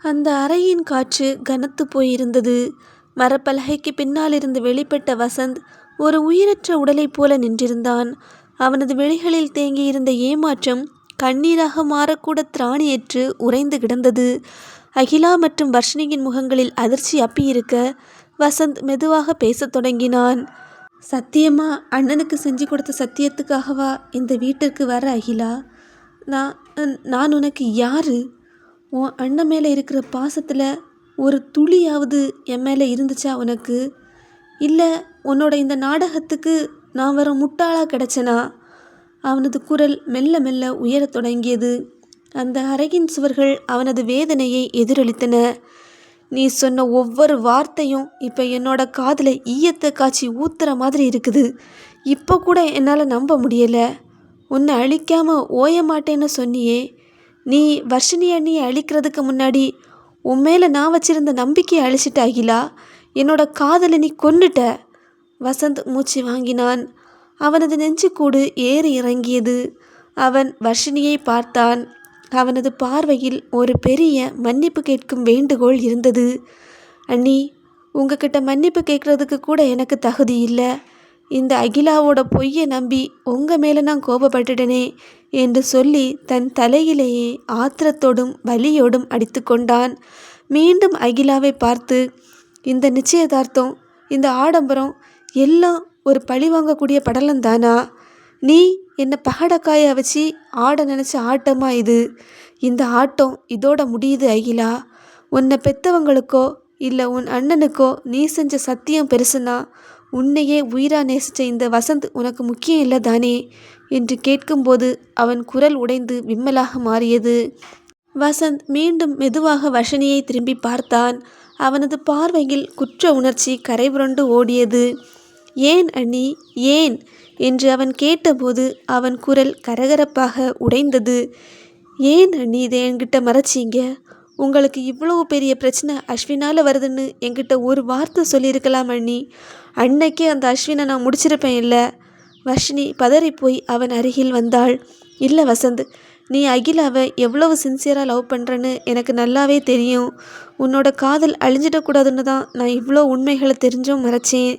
அந்த அறையின் காற்று கனத்து போயிருந்தது. மரப்பலகைக்கு பின்னாலிருந்து வெளிப்பட்ட வசந்த் ஒரு உயிரற்ற உடலைப் போல நின்றிருந்தான். அவனது விழிகளில் தேங்கியிருந்த ஏமாற்றம் கண்ணீராக மாறக்கூட திராணியற்று உறைந்து கிடந்தது. அகிலா மற்றும் வர்ஷினியின் முகங்களில் அதிர்ச்சி அப்பியிருக்க வசந்த் மெதுவாக பேசத் தொடங்கினான். சத்தியமா அண்ணனுக்கு செஞ்சு கொடுத்த சத்தியத்துக்காகவா இந்த வீட்டிற்கு வர அகிலா? நான் உனக்கு யாரு? உன் அண்ணன் மேலே இருக்கிற பாசத்தில் ஒரு துளியாவது என் மேலே இருந்துச்சா உனக்கு? இல்லை உன்னோட இந்த நாடகத்துக்கு நான் வர முட்டாளாக கிடச்சனா? அவனது குரல் மெல்ல மெல்ல உயரத் தொடங்கியது. அந்த அறையின் சுவர்கள் அவனது வேதனையை எதிரொலித்தன. நீ சொன்ன ஒவ்வொரு வார்த்தையும் இப்போ என்னோட காதில் ஈயத்தை காய்ச்சி ஊத்துற மாதிரி இருக்குது. இப்போ கூட என்னால் நம்ப முடியலை. உன்னை அழிக்காமல் ஓய மாட்டேன்னு சொன்னியே. நீ வர்ஷினி அண்ணியை அழிக்கிறதுக்கு முன்னாடி உன் மேலே நான் வச்சிருந்த நம்பிக்கையை அழிச்சிட்ட அகிலா. என்னோட காதலை நீ கொன்னுட்ட. வசந்த் மூச்சு வாங்கினான். அவனது நெஞ்சுக்கூடு ஏறி இறங்கியது. அவன் வர்ஷினியை பார்த்தான். அவனது பார்வையில் ஒரு பெரிய மன்னிப்பு கேட்கும் வேண்டுகோள் இருந்தது. அண்ணி, உங்ககிட்ட மன்னிப்பு கேட்குறதுக்கு கூட எனக்கு தகுதி இல்லை. இந்த அகிலாவோட பொய்யை நம்பி உங்கள் மேலே நான் கோபப்பட்டுட்டனே என்று சொல்லி தன் தலையிலேயே ஆத்திரத்தோடும் வலியோடும் அடித்து கொண்டான். மீண்டும் அகிலாவை பார்த்து, இந்த நிச்சயதார்த்தம், இந்த ஆடம்பரம் எல்லாம் ஒரு பழி வாங்கக்கூடிய படலம்தானா? நீ என்னை பகடக்காயை வச்சு ஆட நினச்ச ஆட்டமா இது? இந்த ஆட்டம் இதோட முடியுது அகிலா. உன்னை பெற்றவங்களுக்கோ இல்லை உன் அண்ணனுக்கோ நீ செஞ்ச சத்தியம் பெருசுனா உன்னையே உயிரா நேசித்த இந்த வசந்த் உனக்கு முக்கியம் இல்லை தானே என்று கேட்கும்போது அவன் குரல் உடைந்து விம்மலாக மாறியது. வசந்த் மீண்டும் மெதுவாக வர்ஷினியை திரும்பி பார்த்தான். அவனது பார்வையில் குற்ற உணர்ச்சி கரைபுரண்டு ஓடியது. ஏன் அண்ணி, ஏன் என்று அவன் கேட்டபோது அவன் குரல் கரகரப்பாக உடைந்தது. ஏன் அண்ணி இதை என்கிட்ட மறைச்சிங்க? உங்களுக்கு இவ்வளோ பெரிய பிரச்சனை அஸ்வினால் வருதுன்னு என்கிட்ட ஒரு வார்த்தை சொல்லியிருக்கலாம் அண்ணி. அன்னைக்கே அந்த அஸ்வினை நான் முடிச்சிருப்பேன் இல்லை? வர்ஷினி பதறிப்போய் அவன் அருகில் வந்தாள். இல்லை வசந்த், நீ அகிலாவை எவ்வளவு சின்சியராக லவ் பண்ணுறன்னு எனக்கு நல்லாவே தெரியும். உன்னோட காதல் அழிஞ்சிடக்கூடாதுன்னு தான் நான் இவ்வளோ உண்மைகளை தெரிஞ்சும் மறைச்சேன்.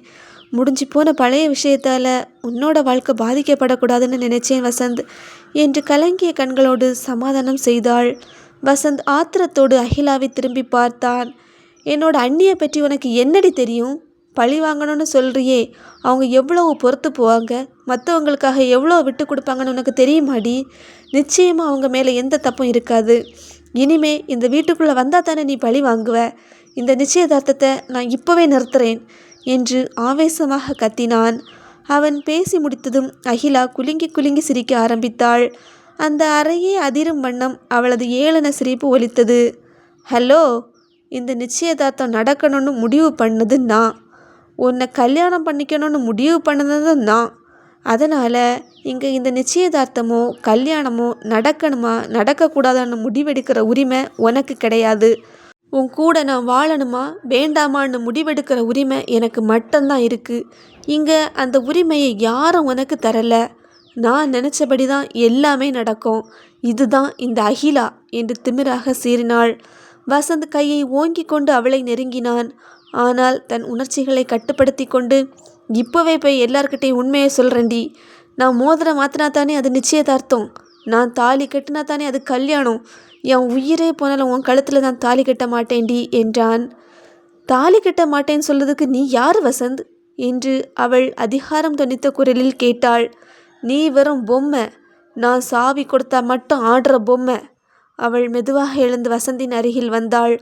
முடிஞ்சு போன பழைய விஷயத்தால் உன்னோட வாழ்க்கை பாதிக்கப்படக்கூடாதுன்னு நினைச்சேன் வசந்த் என்று கலங்கிய கண்களோடு சமாதானம் செய்தாள். வசந்த் ஆத்திரத்தோடு அகிலாவை திரும்பி பார்த்தான். என்னோட அண்ணியை பற்றி உனக்கு என்னடி தெரியும்? பழி வாங்கணும்னு சொல்கிறியே, அவங்க எவ்வளவு பொறுத்து போவாங்க, மற்றவங்களுக்காக எவ்வளோ விட்டு கொடுப்பாங்கன்னு உனக்கு தெரியுமாடி? நிச்சயமாக அவங்க மேலே எந்த தப்பும் இருக்காது. இனிமே இந்த வீட்டுக்குள்ளே வந்தால் தானே நீ பழி வாங்குவ. இந்த நிச்சயதார்த்தத்தை நான் இப்போவே நிறுத்துறேன் என்று ஆவேசமாக கத்தினான். அவன் பேசி முடித்ததும் அகிலா குலுங்கி குலுங்கி சிரிக்க ஆரம்பித்தாள். அந்த அறையே அதிரும் வண்ணம் அவளது ஏளன சிரிப்பு ஒலித்தது. ஹலோ, இந்த நிச்சயதார்த்தம் நடக்கணும்னு முடிவு பண்ணது நான். உன்னை கல்யாணம் பண்ணிக்கணும்னு முடிவு பண்ணது நான். அதனால் இங்கே இந்த நிச்சயதார்த்தமோ கல்யாணமோ நடக்கணுமா நடக்கக்கூடாதான்னு முடிவெடுக்கிற உரிமை உனக்கு கிடையாது. உன் கூட நான் வாழணுமா வேண்டாமான்னு முடிவெடுக்கிற உரிமை எனக்கு மட்டும்தான் இருக்குது. இங்கே அந்த உரிமையை யாரும் உனக்கு தரலை. நான் நினச்சபடி தான் எல்லாமே நடக்கும். இதுதான் இந்த அகிலா என்று திமிராக சீறினாள். வசந்த் கையை ஓங்கி கொண்டு அவளை நெருங்கினான். ஆனால் தன் உணர்ச்சிகளை கட்டுப்படுத்தி கொண்டு, இப்போவே போய் எல்லார்கிட்டையும் உண்மையை சொல்கிறேன்டி. நான் மோதிரம் மாற்றினா தானே அது நிச்சயதார்த்தம். நான் தாலி கட்டினா தானே அது கல்யாணம். என் உயிரே போனாலும் உன் கழுத்தில் நான் தாலி கட்ட மாட்டேன்டி என்றான். தாலி கட்ட மாட்டேன்னு சொல்றதுக்கு நீ யார் வசந்த் என்று அவள் அதிகாரம் தொனித்த குரலில் கேட்டாள். நீ வெறும் பொம்மை. நான் சாவி கொடுத்தா மட்டும் ஆடுற பொம்மை. அவள் மெதுவாக எழுந்து வசந்தின் அருகில் வந்தாள்.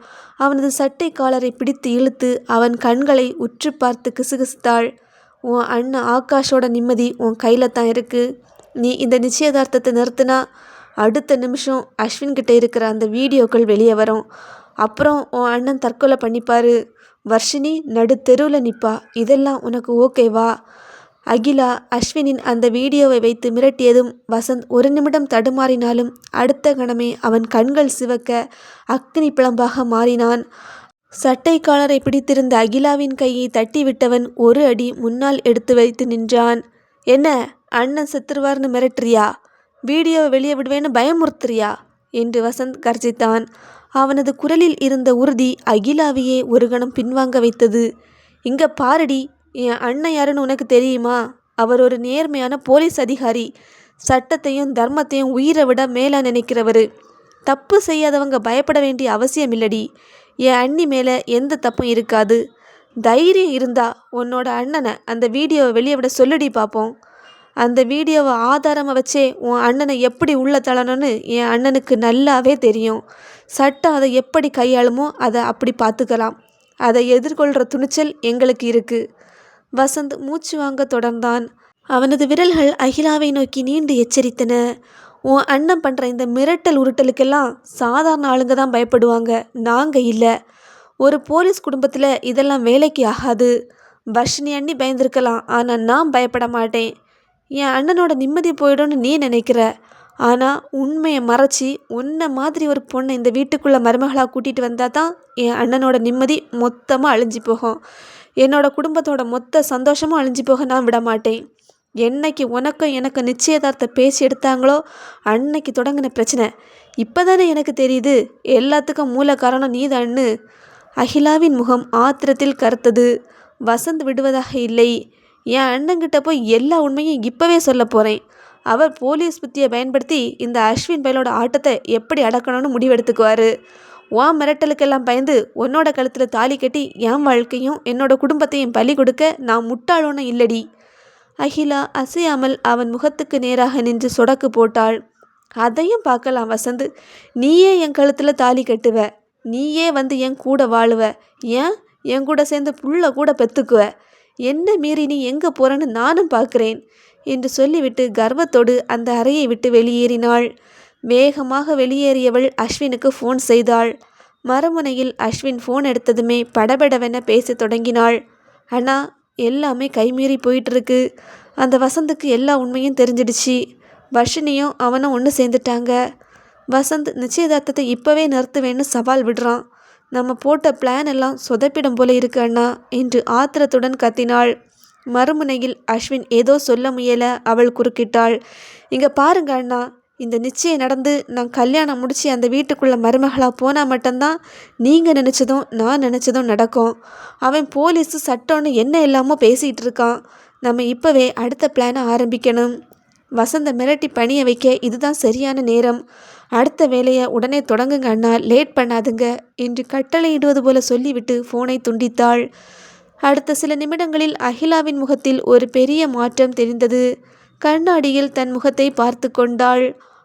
அவனது சட்டை காலரை பிடித்து இழுத்து அவன் கண்களை உற்று பார்த்து கிசுகிசுத்தாள். உன் அண்ணன் ஆகாஷோட நிம்மதி உன் கையில் தான் இருக்குது. நீ இந்த நிச்சயதார்த்தத்தை நிறுத்தினா அடுத்த நிமிஷம் அஸ்வின்கிட்ட இருக்கிற அந்த வீடியோக்கள் வெளியே வரும். அப்புறம் உன் அண்ணன் தற்கொலை பண்ணிப்பார். வர்ஷினி நடு தெருவில் நிற்பா. இதெல்லாம் உனக்கு ஓகேவா? அகிலா அஸ்வினின் அந்த வீடியோவை வைத்து மிரட்டியதும் வசந்த் ஒரு நிமிடம் தடுமாறினாலும் அடுத்த கணமே அவன் கண்கள் சிவக்க அக்னி பிளம்பாக மாறினான். சட்டை காலரை பிடித்திருந்த அகிலாவின் கையை தட்டி விட்டவன் ஒரு அடி முன்னால் எடுத்து வைத்து நின்றான். என்ன, அண்ணன் செத்துருவார்னு மிரட்டுறியா? வீடியோவை வெளியே விடுவேன்னு பயமுறுத்துறியா என்று வசந்த் கர்ஜித்தான். அவனது குரலில் இருந்த உறுதி அகிலாவையே ஒரு கணம் பின்வாங்க வைத்தது. இங்க பாருடி, என் அண்ணன் யாருன்னு உனக்கு தெரியுமா? அவர் ஒரு நேர்மையான போலீஸ் அதிகாரி. சட்டத்தையும் தர்மத்தையும் உயிரை விட மேலே நினைக்கிறவர். தப்பு செய்யாதவங்க பயப்பட வேண்டிய அவசியம் இல்லடி. என் அண்ணி மேலே எந்த தப்பும் இருக்காது. தைரியம் இருந்தா உன்னோட அண்ணனை அந்த வீடியோவை வெளியே விட சொல்லுடி பார்ப்போம். அந்த வீடியோவை ஆதாரமாக வச்சே உன் அண்ணனை எப்படி உள்ள தள்ளணும்னு என் அண்ணனுக்கு நல்லாவே தெரியும். சட்டம் அதை எப்படி கையாளுமோ அதை அப்படி பார்த்துக்கலாம். அதை எதிர்கொள்கிற துணிச்சல் எங்களுக்கு இருக்கு. வசந்த் மூச்சு வாங்க தொடர்ந்தான். அவனது விரல்கள் அகிலாவை நோக்கி நீண்டு எச்சரித்தன. உன் அண்ணன் பண்ணுற இந்த மிரட்டல் உருட்டலுக்கெல்லாம் சாதாரண ஆளுங்க தான் பயப்படுவாங்க, நாங்கள் இல்லை. ஒரு போலீஸ் குடும்பத்தில் இதெல்லாம் வேலைக்கு ஆகாது. வர்ஷினி அண்ணி பயந்துருக்கலாம், ஆனால் நான் பயப்பட மாட்டேன். என் அண்ணனோட நிம்மதி போயிடும்னு நீ நினைக்கிற. ஆனால் உண்மையை மறைச்சி உன்னை மாதிரி ஒரு பொண்ணை இந்த வீட்டுக்குள்ளே மருமகளாக கூட்டிகிட்டு வந்தால் தான் என் அண்ணனோட நிம்மதி மொத்தமாக அழிஞ்சு போகும். என்னோட குடும்பத்தோட மொத்த சந்தோஷமும் அழிஞ்சு போக நான் விட மாட்டேன். என்னைக்கு உனக்கும் எனக்கு நிச்சயதார்த்த பேசி எடுத்தாங்களோ அன்னைக்கு தொடங்கின பிரச்சனை இப்போ தானே எனக்கு தெரியுது எல்லாத்துக்கும் மூல காரணம் நீதான்னு. அகிலாவின் முகம் ஆத்திரத்தில் கருத்தது. வசந்த் விடுவதாக இல்லை. என் அண்ணங்கிட்ட போய் எல்லா உண்மையும் இப்போவே சொல்ல போகிறேன். அவர் போலீஸ் புத்தியை பயன்படுத்தி இந்த அஸ்வின் பயலோட ஆட்டத்தை எப்படி அடக்கணும்னு முடிவெடுத்துக்குவார். உன் மிரட்டலுக்கெல்லாம் பயந்து உன்னோட கழுத்தில் தாலி கட்டி என் வாழ்க்கையும் என்னோட குடும்பத்தையும் பலி கொடுக்க நான் முட்டாளோன்னு இல்லடி. அகிலா அசையாமல் அவன் முகத்துக்கு நேராக நின்று சொடக்கு போட்டாள். அதையும் பார்க்கலாம் வசந்த். நீயே என் கழுத்தில் தாலி கட்டுவ, நீயே வந்து என் கூட வாழுவ, ஏன் என் கூட சேர்ந்து புள்ள கூட பெற்றுக்குவ. என்ன மீறி நீ எங்கே போகிறன்னு நானும் பார்க்குறேன் என்று சொல்லிவிட்டு கர்வத்தோடு அந்த அறையை விட்டு வெளியேறினாள். வேகமாக வெளியேறியவள் அஸ்வினுக்கு ஃபோன் செய்தாள். மறுமுனையில் அஸ்வின் ஃபோன் எடுத்ததுமே படபடவென பேச தொடங்கினாள். அண்ணா, எல்லாமே கைமீறி போயிட்டுருக்கு. அந்த வசந்துக்கு எல்லா உண்மையும் தெரிஞ்சிடுச்சு. வர்ஷினியும் அவனும் ஒன்று சேர்ந்துட்டாங்க. வசந்த் நிச்சயதார்த்தத்தை இப்போவே நிறுத்துவேன்னு சவால் விடுறான். நம்ம போட்ட பிளான் எல்லாம் சொதப்பிடம் போல இருக்கு அண்ணா என்று ஆத்திரத்துடன் கத்தினாள். மறுமுனையில் அஸ்வின் ஏதோ சொல்ல முயல அவள் குறுக்கிட்டாள். இங்கே பாருங்க அண்ணா, இந்த நிச்சயம் நடந்து நான் கல்யாணம் முடித்து அந்த வீட்டுக்குள்ளே மருமகளாக போனால் மட்டும்தான் நீங்கள் நினச்சதும் நான் நினச்சதும் நடக்கும். அவன் போலீஸு சட்டம்னு என்ன எல்லாமோ பேசிகிட்டு இருக்கான். நம்ம இப்போவே அடுத்த பிளானை ஆரம்பிக்கணும். வசந்த மிரட்டி பணிய வைக்க இதுதான் சரியான நேரம். அடுத்த வேலையை உடனே தொடங்குங்க அண்ணா, லேட் பண்ணாதுங்க என்று கட்டளையிடுவது போல சொல்லிவிட்டு ஃபோனை துண்டித்தாள். அடுத்த சில நிமிடங்களில் அகிலாவின் முகத்தில் ஒரு பெரிய மாற்றம் தெரிந்தது. கண்ணாடியில் தன் முகத்தை பார்த்து கொண்டாள்.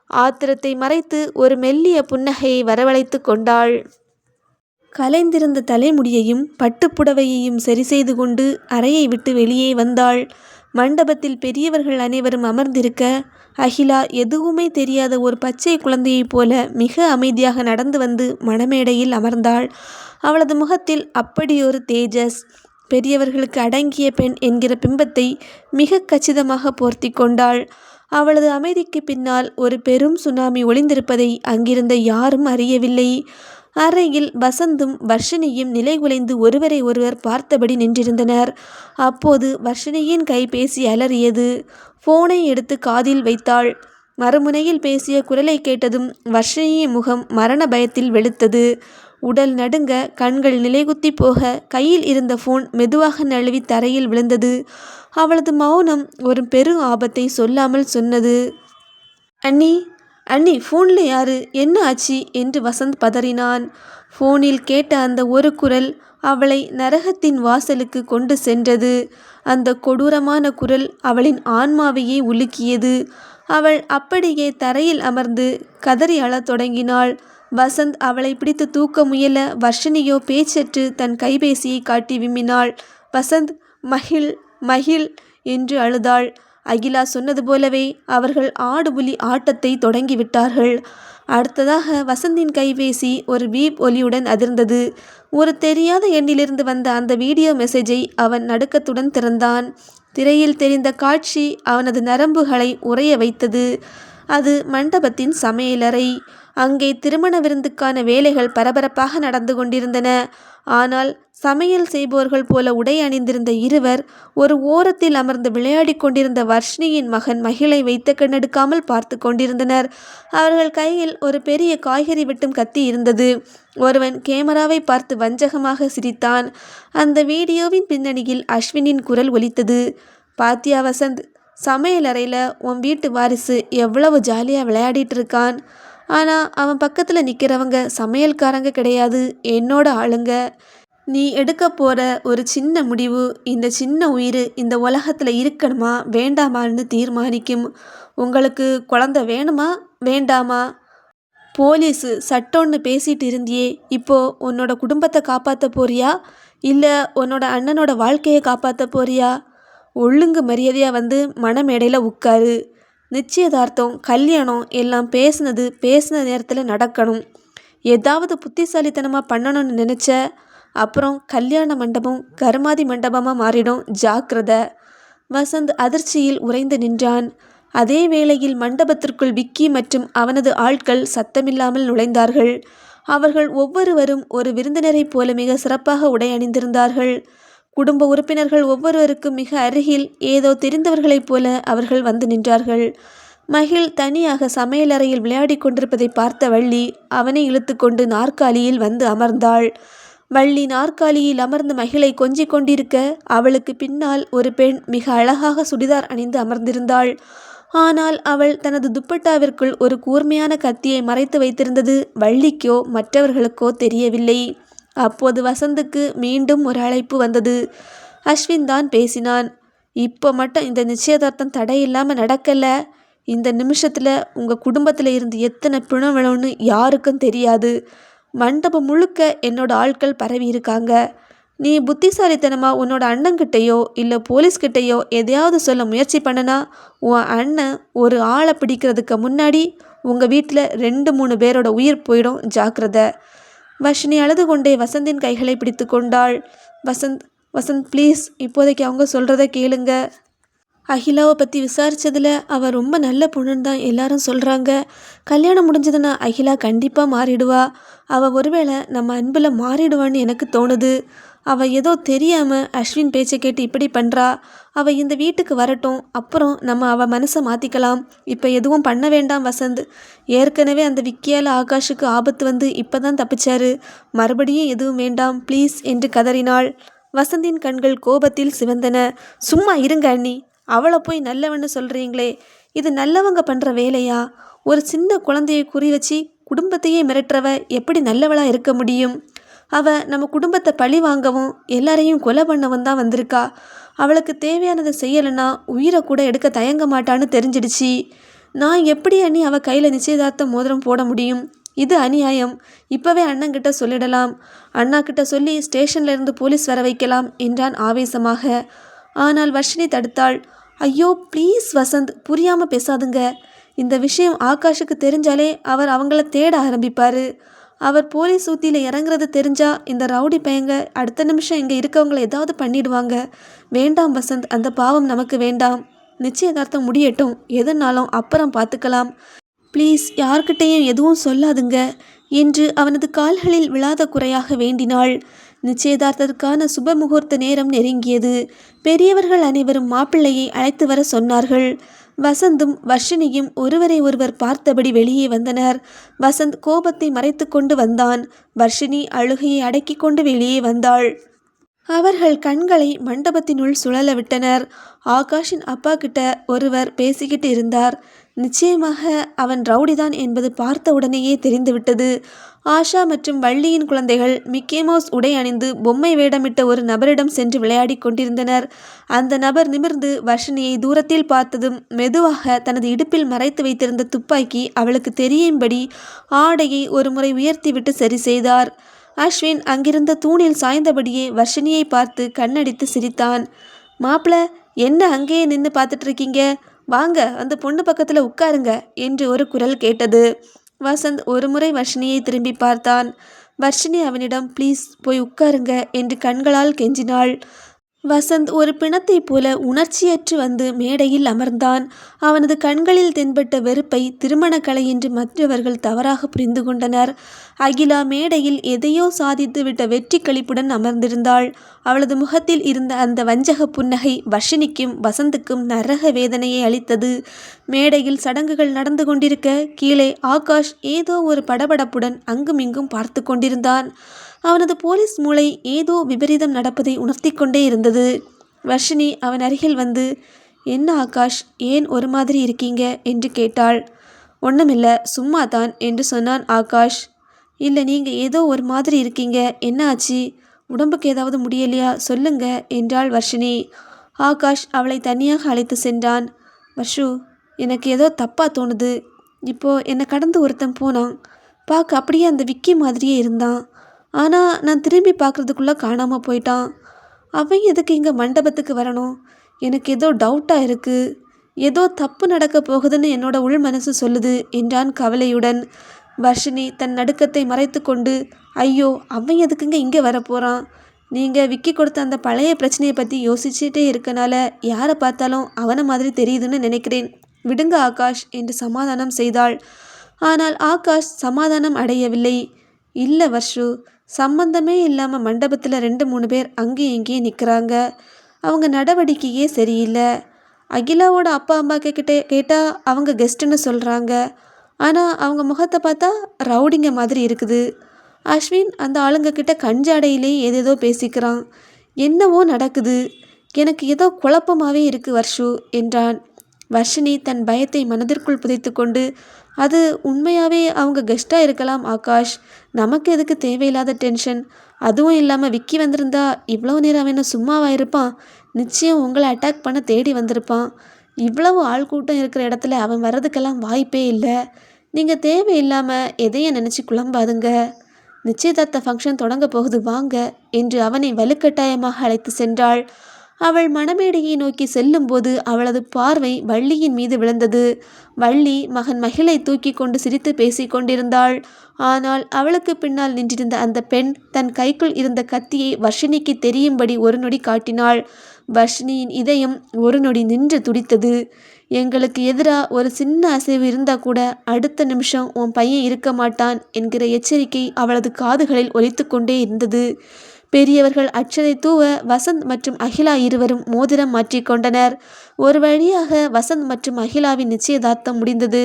ஆத்திரத்தை மறைத்து ஒரு மெல்லிய புன்னகையை வரவழைத்து கொண்டாள். கலைந்திருந்த தலைமுடியையும் பட்டுப்புடவையையும் சரி செய்து கொண்டு அறையை விட்டு வெளியே வந்தாள். மண்டபத்தில் பெரியவர்கள் அனைவரும் அமர்ந்திருக்க அகிலா எதுவுமே தெரியாத ஒரு பச்சை குழந்தையைப் போல மிக அமைதியாக நடந்து வந்து மணமேடையில் அமர்ந்தாள். அவளது முகத்தில் அப்படியொரு தேஜஸ். பெரியவர்களுக்கு அடங்கிய பெண் என்கிற பிம்பத்தை மிக கச்சிதமாக போர்த்தி கொண்டாள். அவளது அமைதிக்கு பின்னால் ஒரு பெரும் சுனாமி ஒளிந்திருப்பதை அங்கிருந்த யாரும் அறியவில்லை. அறையில் வசந்தும் வர்ஷினியும் நிலைகுலைந்து ஒருவரை ஒருவர் பார்த்தபடி நின்றிருந்தனர். அப்போது வர்ஷினியின் கைபேசி அலறியது. ஃபோனை எடுத்து காதில் வைத்தாள். மறுமுனையில் பேசிய குரலை கேட்டதும் வர்ஷினியின் முகம் மரண பயத்தில் வெளுத்தது. உடல் நடுங்க, கண்கள் நிலைகுத்தி போக கையில் இருந்த ஃபோன் மெதுவாக நழுவி தரையில் விழுந்தது. அவளது மௌனம் ஒரு பெரு ஆபத்தை சொல்லாமல் சொன்னது. அண்ணி, அண்ணி, ஃபோனில் யாரு, என்ன ஆச்சு என்று வசந்த் பதறினான். ஃபோனில் கேட்ட அந்த ஒரு குரல் அவளை நரகத்தின் வாசலுக்கு கொண்டு சென்றது. அந்த கொடூரமான குரல் அவளின் ஆன்மாவையே உலுக்கியது. அவள் அப்படியே தரையில் அமர்ந்து கதறி அழத் தொடங்கினாள். வசந்த் அவளை பிடித்து தூக்க முயல வர்ஷினியோ பேச்சற்று தன் கைபேசியை காட்டி விம்மினாள். வசந்த், மகிழ் மகிழ் என்று அழுதாள். அகிலா சொன்னது போலவே அவர்கள் ஆடுபுலி ஆட்டத்தை தொடங்கிவிட்டார்கள். அடுத்ததாக வசந்தின் கைபேசி ஒரு பீப் ஒலியுடன் அதிர்ந்தது. ஒரு தெரியாத எண்ணிலிருந்து வந்த அந்த வீடியோ மெசேஜை அவன் நடுக்கத்துடன் திறந்தான். திரையில் தெரிந்த காட்சி அவனது நரம்புகளை உறைய வைத்தது. அது மண்டபத்தின் சமையலறை. அங்கே திருமண விருந்துக்கான வேலைகள் பரபரப்பாக நடந்து கொண்டிருந்தன. ஆனால் சமையல் செய்பவர்கள் போல உடை அணிந்திருந்த இருவர் ஒரு ஓரத்தில் அமர்ந்து விளையாடி கொண்டிருந்த வர்ஷினியின் மகன் மகிழை வைத்த கண்ணெடுக்காமல் பார்த்து கொண்டிருந்தனர். அவர்கள் கையில் ஒரு பெரிய காய்கறி வெட்டும் கத்தி இருந்தது. ஒருவன் கேமராவை பார்த்து வஞ்சகமாக சிரித்தான். அந்த வீடியோவின் பின்னணியில் அஸ்வினின் குரல் ஒலித்தது. பாத்தியா வசந்த், சமையல் அறையில் உன் வீட்டு வாரிசு எவ்வளவு ஜாலியாக விளையாடிட்டு இருக்கான். ஆனால் அவன் பக்கத்தில் நிற்கிறவங்க சமையல்காரங்க கிடையாது, என்னோட ஆளுங்க. நீ எடுக்க போகிற ஒரு சின்ன முடிவு இந்த சின்ன உயிர் இந்த உலகத்தில் இருக்கணுமா வேண்டாமான்னு தீர்மானிக்கும். உங்களுக்கு குழந்தை வேணுமா வேண்டாமா? போலீஸு சட்டம்னு பேசிட்டு இருந்தியே, இப்போ உன்னோட குடும்பத்தை காப்பாற்ற போறியா இல்லை உன்னோட அண்ணனோட வாழ்க்கையை காப்பாற்ற போறியா? ஒழுங்கு மரியாதையாக வந்து மணமேடையில் உட்காரு. நிச்சயதார்த்தம் கல்யாணம் எல்லாம் பேசின நேரத்தில் நடக்கணும். ஏதாவது புத்திசாலித்தனமாக பண்ணணும்னு நினச்ச அப்புறம் கல்யாண மண்டபம் கருமாதி மண்டபமாக மாறிடும், ஜாக்கிரதை. வசந்த் அதிர்ச்சியில் உறைந்து நின்றான். அதே வேளையில் மண்டபத்திற்குள் விக்கி மற்றும் அவனது ஆட்கள் சத்தமில்லாமல் நுழைந்தார்கள். அவர்கள் ஒவ்வொருவரும் ஒரு விருந்தினரைப் போல மிக சிறப்பாக உடை அணிந்திருந்தார்கள். குடும்ப உறுப்பினர்கள் ஒவ்வொருவருக்கும் மிக அருகில் ஏதோ தெரிந்தவர்களைப் போல அவர்கள் வந்து நின்றார்கள். மகிழ் தனியாக சமையலறையில் விளையாடி கொண்டிருப்பதை பார்த்த வள்ளி அவனை இழுத்து கொண்டு நாற்காலியில் வந்து அமர்ந்தாள். வள்ளி நாற்காலியில் அமர்ந்து மகிழை கொஞ்சிக் கொண்டிருக்க அவளுக்கு பின்னால் ஒரு பெண் மிக அழகாக சுடிதார் அணிந்து அமர்ந்திருந்தாள். ஆனால் அவள் தனது துப்பட்டாவிற்குள் ஒரு கூர்மையான கத்தியை மறைத்து வைத்திருந்தது வள்ளிக்கோ மற்றவர்களுக்கோ தெரியவில்லை. அப்போது வசந்துக்கு மீண்டும் ஒரு அழைப்பு வந்தது. அஸ்வின் தான் பேசினான். இப்போ மட்டும் இந்த நிச்சயதார்த்தம் தடையில்லாமல் நடக்கல. இந்த நிமிஷத்தில் உங்கள் குடும்பத்தில் இருந்து எத்தனை பிணம் விழும்னு யாருக்கும் தெரியாது. மண்டபம் முழுக்க என்னோட ஆட்கள் பரவி இருக்காங்க. நீ புத்திசாலித்தனமாக உன்னோட அண்ணன்கிட்டையோ இல்லை போலீஸ்கிட்டையோ எதையாவது சொல்ல முயற்சி பண்ணனா உன் அண்ணன் ஒரு ஆளை பிடிக்கிறதுக்கு முன்னாடி உங்கள் வீட்டில் 2-3 பேரோட உயிர் போயிடும், ஜாக்கிரதை. வர்ஷினி அழுது கொண்டே வசந்தின் கைகளை பிடித்து கொண்டாள். வசந்த் ப்ளீஸ், இப்போதைக்கு அவங்க சொல்கிறத கேளுங்க. அகிலாவை பற்றி விசாரித்ததில் அவள் ரொம்ப நல்ல பொண்ணுன்னு தான் எல்லாரும் சொல்கிறாங்க. கல்யாணம் முடிஞ்சதுன்னா அகிலா கண்டிப்பாக மாறிடுவா. அவள் ஒருவேளை நம்ம அன்பில் மாறிடுவான்னு எனக்கு தோணுது. அவள் ஏதோ தெரியாமல் அஸ்வின் பேச்சை கேட்டு இப்படி பண்ணுறா. அவள் இந்த வீட்டுக்கு வரட்டும், அப்புறம் நம்ம அவள் மனசை மாற்றிக்கலாம். இப்போ எதுவும் பண்ண வேண்டாம் வசந்த். ஏற்கனவே அந்த விக்கியால் ஆகாஷுக்கு ஆபத்து வந்து இப்போ தான் தப்பிச்சாரு. மறுபடியும் எதுவும் வேண்டாம் ப்ளீஸ் என்று கதறினாள். வசந்தின் கண்கள் கோபத்தில் சிவந்தன. சும்மா இருங்க அண்ணி, அவளை போய் நல்லவன்னு சொல்கிறீங்களே, இது நல்லவங்க பண்ணுற வேலையா? ஒரு சின்ன குழந்தையை குறி வச்சு குடும்பத்தையே மிரட்டுறவ எப்படி நல்லவளா இருக்க முடியும்? அவள் நம்ம குடும்பத்தை பழி வாங்கவும் எல்லாரையும் கொலை பண்ணவும் தான் வந்திருக்கா. அவளுக்கு தேவையானதை செய்யலைன்னா உயிரை கூட எடுக்க தயங்க மாட்டான்னு தெரிஞ்சிடுச்சு. நான் எப்படி அண்ணி அவள் கையில் நிச்சயதார்த்த மோதிரம் போட முடியும்? இது அநியாயம். இப்போவே அண்ணங்கிட்ட சொல்லிடலாம். அண்ணா கிட்ட சொல்லி ஸ்டேஷன்ல இருந்து போலீஸ் வர வைக்கலாம் என்றான் ஆவேசமாக. ஆனால் வர்ஷினி தடுத்தாள். ஐயோ ப்ளீஸ் வசந்த், புரியாமல் பேசாதுங்க. இந்த விஷயம் ஆகாஷுக்கு தெரிஞ்சாலே அவர் அவங்கள தேட ஆரம்பிப்பார். அவர் போலீஸ் ஊத்தியில் இறங்குறது தெரிஞ்சா இந்த ரவுடி பையங்க அடுத்த நிமிஷம் இங்கே இருக்கவங்கள ஏதாவது பண்ணிடுவாங்க. வேண்டாம் வசந்த், அந்த பாவம் நமக்கு வேண்டாம். நிச்சயதார்த்தம் முடியட்டும், எதுனாலும் அப்புறம் பார்த்துக்கலாம். ப்ளீஸ் யார்கிட்டையும் எதுவும் சொல்லாதுங்க என்று அவனது கால்களில் விழாத குறையாக வேண்டினாள். நிச்சயதார்த்தத்திற்கான சுப முகூர்த்த நேரம் நெருங்கியது. பெரியவர்கள் அனைவரும் மாப்பிள்ளையை அழைத்து வர சொன்னார்கள். வசந்தும் வர்ஷினியும் ஒருவரை ஒருவர் பார்த்தபடி வெளியே வந்தனர். வசந்த் கோபத்தை மறைத்து கொண்டு வந்தான். வர்ஷினி அழுகையை அடக்கி கொண்டு வெளியே வந்தாள். அவர்கள் கண்களை மண்டபத்தினுள் சுழல விட்டனர். ஆகாஷின் அப்பா கிட்ட ஒருவர் பேசிக்கிட்டு இருந்தார். நிச்சயமாக அவன் ரவுடிதான் என்பது பார்த்த உடனேயே தெரிந்துவிட்டது. ஆஷா மற்றும் வள்ளியின் குழந்தைகள் மிக்கி மவுஸ் உடை அணிந்து பொம்மை வேடமிட்ட ஒரு நபரிடம் சென்று விளையாடி கொண்டிருந்தனர். அந்த நபர் நிமிர்ந்து வர்ஷினியை தூரத்தில் பார்த்ததும் மெதுவாக தனது இடுப்பில் மறைத்து வைத்திருந்த துப்பாக்கி அவளுக்கு தெரியும்படி ஆடையை ஒரு முறை உயர்த்திவிட்டு சரி செய்தார். அஸ்வின் அங்கிருந்த தூணில் சாய்ந்தபடியே வர்ஷினியை பார்த்து கண்ணடித்து சிரித்தான். மாப்பிள, என்ன அங்கேயே நின்று பார்த்துட்டு இருக்கீங்க? வாங்க, அந்த பொண்ணு பக்கத்தில் உட்காருங்க என்று ஒரு குரல் கேட்டது. வசந்த் ஒரு முறை வர்ஷினியை திரும்பி பார்த்தான். வர்ஷினி அவனிடம் ப்ளீஸ் போய் உட்காருங்க என்று கண்களால் கெஞ்சினாள். வசந்த் ஒரு பிணத்தைப் போல உணர்ச்சியற்று வந்து மேடையில் அமர்ந்தான். அவனது கண்களில் தென்பட்ட வெறுப்பை திருமணக் கலை என்று மற்றவர்கள் தவறாக புரிந்து கொண்டனர். அகிலா மேடையில் எதையோ சாதித்துவிட்ட வெற்றி களிப்புடன் அமர்ந்திருந்தாள். அவளது முகத்தில் இருந்த அந்த வஞ்சக புன்னகை வர்ஷினிக்கும் வசந்துக்கும் நரக வேதனையை அளித்தது. மேடையில் சடங்குகள் நடந்து கொண்டிருக்க கீழே ஆகாஷ் ஏதோ ஒரு படபடப்புடன் அங்குமிங்கும் பார்த்து கொண்டிருந்தான். அவனது போலீஸ் மூளை ஏதோ விபரீதம் நடப்பதை உணர்த்தி கொண்டே இருந்தது. வர்ஷினி அவன் அருகில் வந்து, என்ன ஆகாஷ், ஏன் ஒரு மாதிரி இருக்கீங்க என்று கேட்டாள். ஒன்றுமில்ல, சும்மா தான் என்று சொன்னான் ஆகாஷ். இல்லை, நீங்கள் ஏதோ ஒரு மாதிரி இருக்கீங்க, என்ன ஆச்சு? உடம்புக்கு ஏதாவது முடியலையா சொல்லுங்க என்றாள் வர்ஷினி. ஆகாஷ் அவளை தனியாக அழைத்து சென்றான். வர்ஷு, எனக்கு ஏதோ தப்பாக தோணுது. இப்போ என்னை கடந்து ஒருத்தன் போனான். பார்க்க அப்படியே அந்த விக்கி மாதிரியே இருந்தான். ஆனால் நான் திரும்பி பார்க்குறதுக்குள்ளே காணாமல் போயிட்டான். அவன் எதுக்கு இங்கே மண்டபத்துக்கு வரணும்? எனக்கு ஏதோ டவுட்டாக இருக்குது. ஏதோ தப்பு நடக்க போகுதுன்னு என்னோட உள் மனசு சொல்லுது என்றான் கவலையுடன். வர்ஷினி தன் நடுக்கத்தை மறைத்து கொண்டு, ஐயோ, அவன் எதுக்குங்க இங்கே வரப்போகிறான்? நீங்கள் விக்கி கொடுத்த அந்த பழைய பிரச்சனையை பற்றி யோசிச்சுட்டே இருக்கனால யாரை பார்த்தாலும் அவனை மாதிரி தெரியுதுன்னு நினைக்கிறேன். விடுங்க ஆகாஷ் என்று சமாதானம் செய்தாள். ஆனால் ஆகாஷ் சமாதானம் அடையவில்லை. இல்லை வர்ஷு, சம்பந்தமே இல்லாமல் மண்டபத்தில் 2-3 பேர் அங்கேயும் இங்கேயும் நிற்கிறாங்க. அவங்க நடவடிக்கையே சரியில்லை. அகிலாவோட அப்பா அம்மா கேட்டால் அவங்க கெஸ்ட்டுன்னு சொல்கிறாங்க. ஆனால் அவங்க முகத்தை பார்த்தா ரவுடிங்க மாதிரி இருக்குது. அஸ்வின் அந்த ஆளுங்கக்கிட்ட கஞ்சாடையிலே ஏதேதோ பேசிக்கிறான். என்னவோ நடக்குது. எனக்கு ஏதோ குழப்பமாகவே இருக்குது வர்ஷு என்றான். வர்ஷினி தன் பயத்தை மனதிற்குள் புதைத்து கொண்டு, அது உண்மையாகவே அவங்க கெஸ்ட்டாக இருக்கலாம் ஆகாஷ். நமக்கு எதுக்கு தேவையில்லாத டென்ஷன்? அதுவும் இல்லாமல் விக்கி வந்திருந்தா இவ்வளோ நேரம் அவன் சும்மாவாக இருப்பான்? நிச்சயம் உங்களை அட்டாக் பண்ண தேடி வந்திருப்பான். இவ்வளவு ஆள் கூட்டம் இருக்கிற இடத்துல அவன் வர்றதுக்கெல்லாம் வாய்ப்பே இல்லை. நீங்கள் தேவையில்லாமல் எதையும் நினச்சி குழம்பாதுங்க. நிச்சயதார்த்த ஃபங்க்ஷன் தொடங்க போகுது, வாங்க என்று அவனை வலுக்கட்டாயமாக அழைத்து சென்றாள். அவள் மணமேடையை நோக்கி செல்லும்போது அவளது பார்வை வள்ளியின் மீது விழுந்தது. வள்ளி மகன் மகிழை தூக்கி கொண்டு சிரித்து பேசி கொண்டிருந்தாள். ஆனால் அவளுக்கு பின்னால் நின்றிருந்த அந்த பெண் தன் கைக்குள் இருந்த கத்தியை வர்ஷினிக்கு தெரியும்படி ஒரு நொடி காட்டினாள். வர்ஷினியின் இதயம் ஒரு நொடி நின்று துடித்தது. எங்களுக்கு எதிராக ஒரு சின்ன அசைவு இருந்தால் கூட அடுத்த நிமிஷம் உன் பையன் இருக்க மாட்டான் என்கிற எச்சரிக்கை அவளது காதுகளில் ஒலித்து கொண்டே இருந்தது. பெரியவர்கள் அச்சதை தூவ வசந்த் மற்றும் அகிலா இருவரும் மோதிரம் மாற்றிக்கொண்டனர். ஒரு வழியாக வசந்த் மற்றும் அகிலாவின் நிச்சயதார்த்தம் முடிந்தது.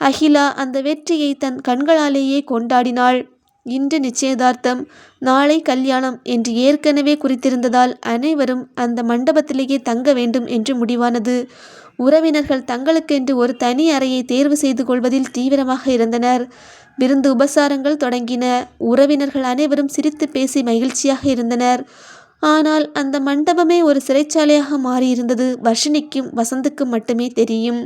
அகிலா அந்த வெற்றியை தன் கண்களாலேயே கொண்டாடினாள். இன்று நிச்சயதார்த்தம், நாளை கல்யாணம் என்று ஏற்கனவே குறித்திருந்ததால் அனைவரும் அந்த மண்டபத்திலேயே தங்க வேண்டும் என்று முடிவானது. உறவினர்கள் தங்களுக்கென்று ஒரு தனி அறையை தேர்வு செய்து கொள்வதில் தீவிரமாக இருந்தனர். விருந்து உபசாரங்கள் தொடங்கின. உறவினர்கள் அனைவரும் சிரித்து பேசி மகிழ்ச்சியாக இருந்தனர். ஆனால் அந்த மண்டபமே ஒரு சிறைச்சாலையாக மாறியிருந்தது வர்ஷினிக்கும் வசந்துக்கும் மட்டுமே தெரியும்.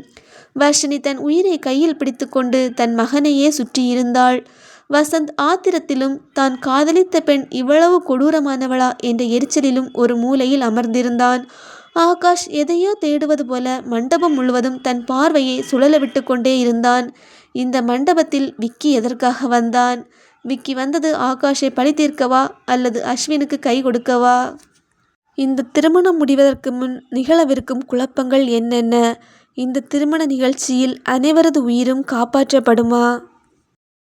வர்ஷினி தன் உயிரை கையில் பிடித்து கொண்டு தன் மகனையே சுற்றியிருந்தாள். வசந்த் ஆத்திரத்திலும் தான் காதலித்த பெண் இவ்வளவு கொடூரமானவளா என்ற எரிச்சலிலும் ஒரு மூலையில் அமர்ந்திருந்தான். ஆகாஷ் எதையோ தேடுவது போல மண்டபம் முழுவதும் தன் பார்வையை சுழல விட்டு கொண்டே இருந்தான். இந்த மண்டபத்தில் விக்கி எதற்காக வந்தான்? விக்கி வந்தது ஆகாஷை பழி தீர்க்கவா அல்லது அஸ்வினுக்கு கை கொடுக்கவா? இந்த திருமணம் முடிவதற்கு முன் நிகழவிருக்கும் குழப்பங்கள் என்னென்ன? இந்த திருமண நிகழ்ச்சியில் அனைவரது உயிரும் காப்பாற்றப்படுமா?